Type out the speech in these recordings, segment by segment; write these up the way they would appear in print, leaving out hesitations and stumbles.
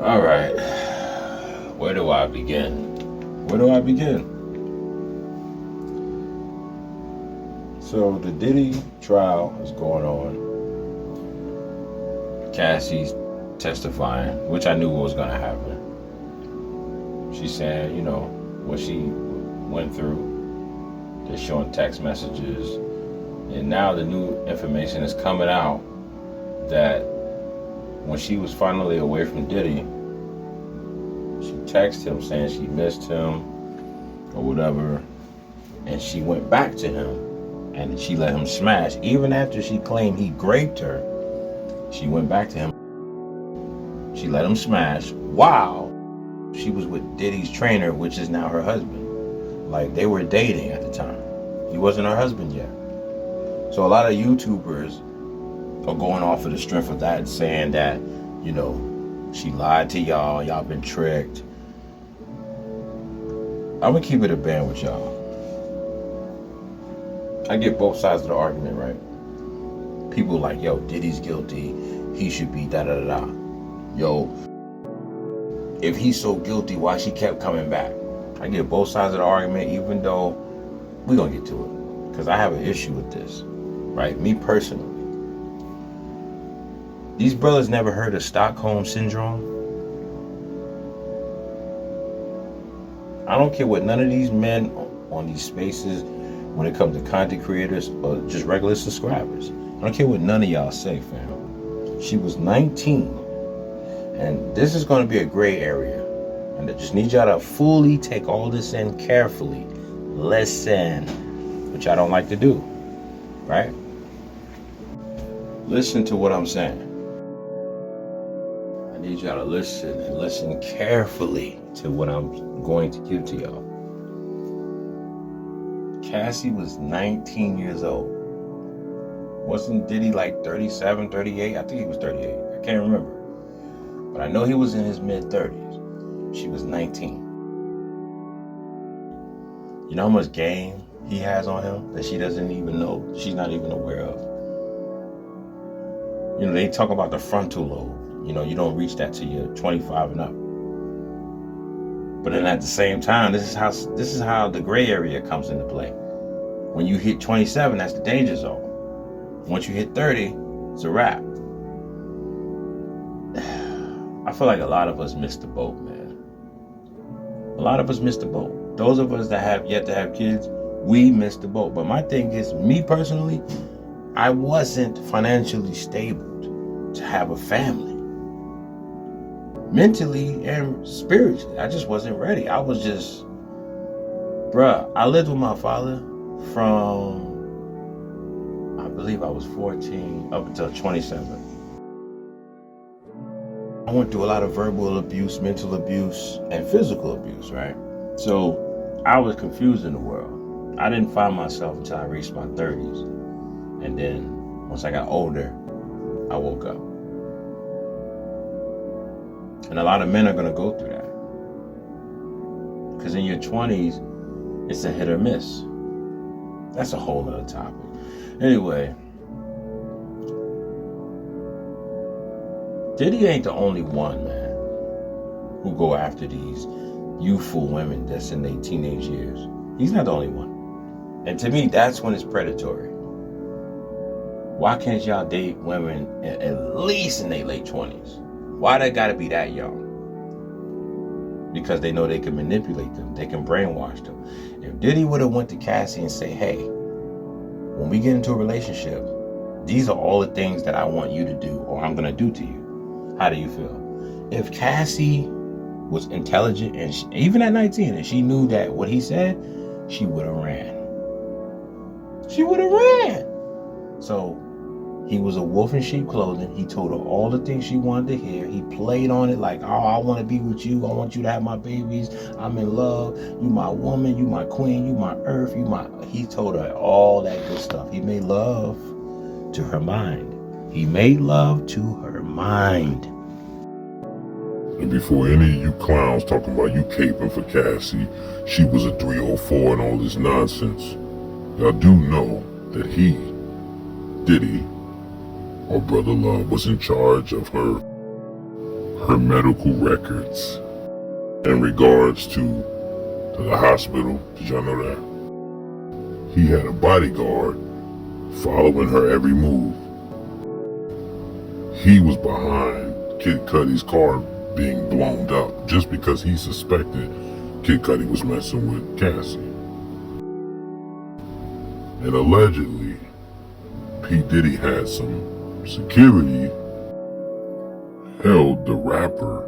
All right. Where do I begin? Where do I begin? So the Diddy trial is going on. Cassie's testifying, which I knew was going to happen. She's saying, what she went through. They're showing text messages. And now the new information is coming out that when she was finally away from Diddy, she texted him saying she missed him or whatever, and she went back to him and she let him smash. Even after she claimed he raped her, she went back to him. She let him smash while she was with Diddy's trainer, which is now her husband. Like, they were dating at the time. He wasn't her husband yet. So a lot of YouTubers are going off of the strength of that, saying that, she lied to y'all, y'all been tricked. I'm gonna keep it a band with y'all. I get both sides of the argument, right? People like, yo, Diddy's guilty, he should be da-da-da-da. Yo, if he's so guilty, why she kept coming back? I get both sides of the argument, even though we're gonna get to it. Because I have an issue with this, right? Me personally. These brothers never heard of Stockholm Syndrome. I don't care what none of these men on these spaces, when it comes to content creators or just regular subscribers, I don't care what none of y'all say, fam. She was 19. And this is going to be a gray area. And I just need y'all to fully take all this in carefully. Listen, which I don't like to do, right? Listen to what I'm saying. I need y'all to listen and listen carefully to what I'm going to give to y'all. Cassie was 19 years old. Wasn't Diddy like 37, 38? I think he was 38. I can't remember. But I know he was in his mid-30s. She was 19. You know how much game he has on him that she doesn't even know, she's not even aware of? They talk about the frontal lobe. You don't reach that till you're 25 and up. But then at the same time, this is how the gray area comes into play. When you hit 27, that's the danger zone. Once you hit 30, it's a wrap. I feel like a lot of us missed the boat, man. A lot of us missed the boat. Those of us that have yet to have kids, we missed the boat. But my thing is, me personally, I wasn't financially stable to have a family. Mentally and spiritually, I just wasn't ready. I was just, I lived with my father from, I believe I was 14 up until 27. I went through a lot of verbal abuse, mental abuse, and physical abuse, right? So I was confused in the world. I didn't find myself until I reached my 30s. And then once I got older, I woke up. And a lot of men are going to go through that. Because in your 20s, it's a hit or miss. That's a whole other topic. Anyway, Diddy ain't the only one, man, who go after these youthful women that's in their teenage years. He's not the only one. And to me, that's when it's predatory. Why can't y'all date women at least in their late 20s? Why they gotta be that young? Because they know they can manipulate them. They can brainwash them. If Diddy would have went to Cassie and say, hey, when we get into a relationship, these are all the things that I want you to do or I'm gonna do to you. How do you feel? If Cassie was intelligent and even at 19, and she knew that what he said, she would have ran. She would have ran. So he was a wolf in sheep clothing. He told her all the things she wanted to hear. He played on it like, oh, I want to be with you. I want you to have my babies. I'm in love. You my woman. You my queen. You my earth. He told her all that good stuff. He made love to her mind. He made love to her mind. And before any of you clowns talking about you caping for Cassie, she was a 304 and all this nonsense, y'all do know that he, Diddy, or Brother Love, was in charge of her her medical records in regards to the hospital. Did y'all know that? He had a bodyguard following her every move. He was behind Kid Cudi's car being blown up just because he suspected Kid Cudi was messing with Cassie. And allegedly, P. Diddy had some security held the rapper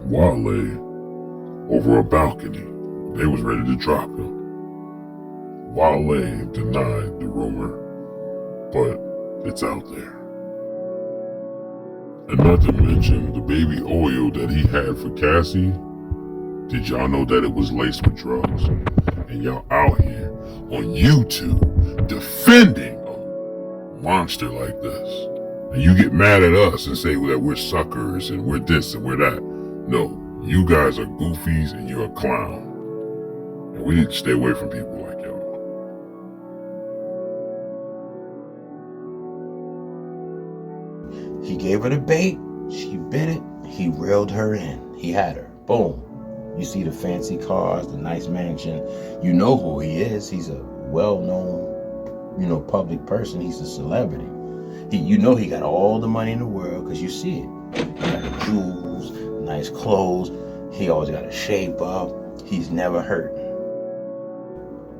Wale over a balcony. They was ready to drop him. Wale denied the rumor, but it's out there. And not to mention the baby oil that he had for Cassie. Did y'all know that it was laced with drugs? And y'all out here on YouTube defending a monster like this. And you get mad at us and say that we're suckers and we're this and we're that. No, you guys are goofies and you're a clown. And we need to stay away from people like y'all. He gave her the bait. She bit it. He reeled her in. He had her. Boom. You see the fancy cars, the nice mansion. You know who he is. He's a well-known, public person. He's a celebrity. He got all the money in the world because you see it. He got the jewels, nice clothes. He always got a shape up. He's never hurt.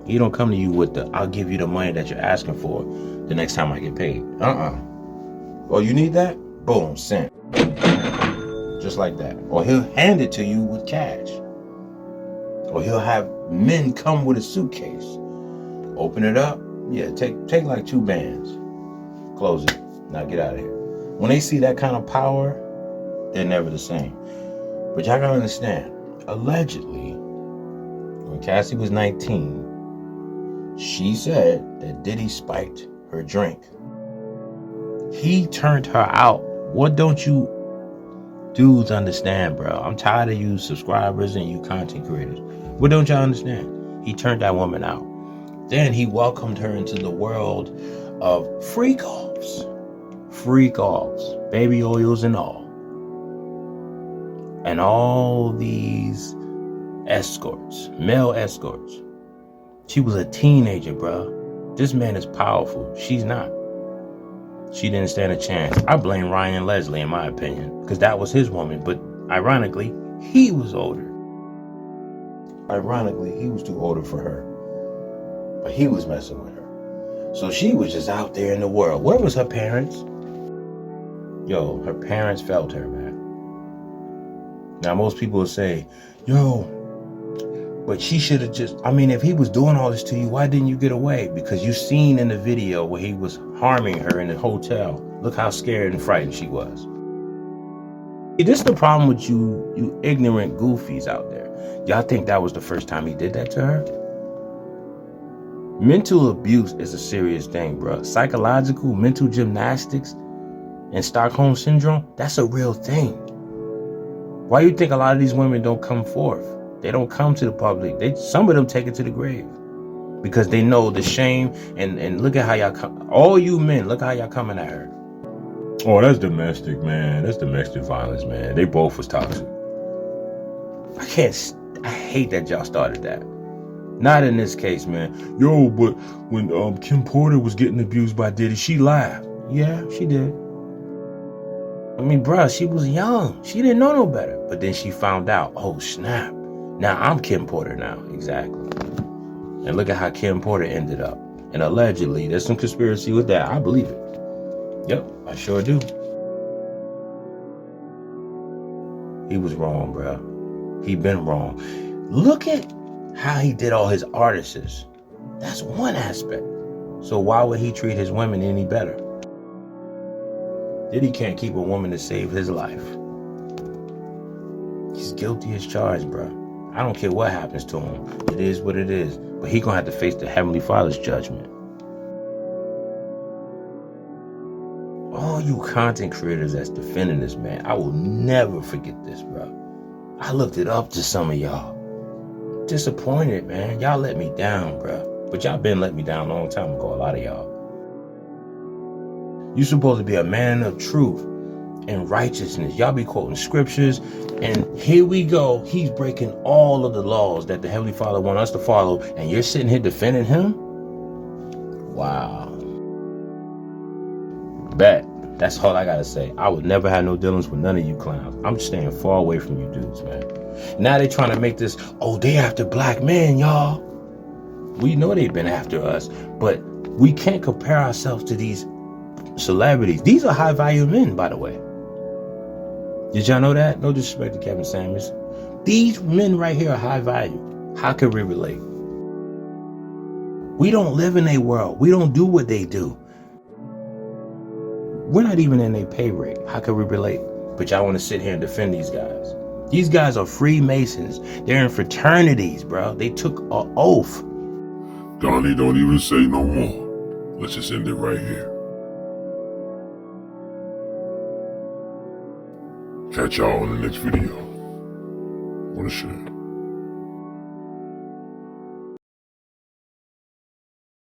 He don't come to you with I'll give you the money that you're asking for the next time I get paid. Oh, you need that? Boom, sent. Just like that. Or he'll hand it to you with cash. Or he'll have men come with a suitcase. Open it up. Yeah, take like 2 bands. Close it. Now get out of here. When they see that kind of power, they're never the same. But y'all gotta understand, allegedly, when Cassie was 19, she said that Diddy spiked her drink. He turned her out. What don't you dudes understand, bro? I'm tired of you subscribers and you content creators. What don't y'all understand? He turned that woman out. Then he welcomed her into the world of freak offs. Freak offs. Baby oils and all. And all these escorts. Male escorts. She was a teenager, bro. This man is powerful. She's not. She didn't stand a chance. I blame Ryan Leslie, in my opinion, because that was his woman. But ironically, he was older. Ironically, he was too older for her. But he was messing with her. So she was just out there in the world. Where was her parents? Yo, her parents felt her, man. Now, most people will say, but she should have if he was doing all this to you, why didn't you get away? Because you seen in the video where he was harming her in the hotel. Look how scared and frightened she was. See, this is the problem with you ignorant goofies out there. Y'all think that was the first time he did that to her? Mental abuse is a serious thing, bro. Psychological, mental gymnastics, and Stockholm Syndrome, that's a real thing. Why you think a lot of these women don't come forth? They don't come to the public. Some of them take it to the grave. Because they know the shame, and look at how y'all come. All you men, look how y'all coming at her. Oh, that's domestic, man. That's domestic violence, man. They both was toxic. I hate that y'all started that. Not in this case, man. But when Kim Porter was getting abused by Diddy, she laughed. Yeah, she did. Bruh, she was young. She didn't know no better. But then she found out, oh, snap. Now I'm Kim Porter now. Exactly. And look at how Kim Porter ended up. And allegedly, there's some conspiracy with that. I believe it. Yep, I sure do. He was wrong, bro. He been wrong. Look at how he did all his artists. That's one aspect. So why would he treat his women any better? Diddy can't keep a woman to save his life. He's guilty as charged, bro. I don't care what happens to him. It is what it is. But he gonna have to face the Heavenly Father's judgment. All you content creators that's defending this, man, I will never forget this, bro. I looked it up to some of y'all. Disappointed, man. Y'all let me down, bro. But y'all been letting me down a long time ago, a lot of y'all. You supposed to be a man of truth. and righteousness. Y'all be quoting scriptures, and here we go. He's breaking all of the laws that the Heavenly Father wants us to follow, and you're sitting here defending him? Wow. Bet. That's all I gotta say. I would never have no dealings with none of you clowns. I'm staying far away from you dudes, man. Now they trying to make this, oh, they after black men, y'all. We know they've been after us, but we can't compare ourselves to these celebrities. These are high value men, by the way. Did y'all know that? No disrespect to Kevin Samuels. These men right here are high value. How can we relate? We don't live in their world. We don't do what they do. We're not even in their pay rate. How can we relate? But y'all want to sit here and defend these guys. These guys are Freemasons. They're in fraternities, bro. They took an oath. Donnie, don't even say no more. Let's just end it right here. Catch y'all in the next video. What a shame.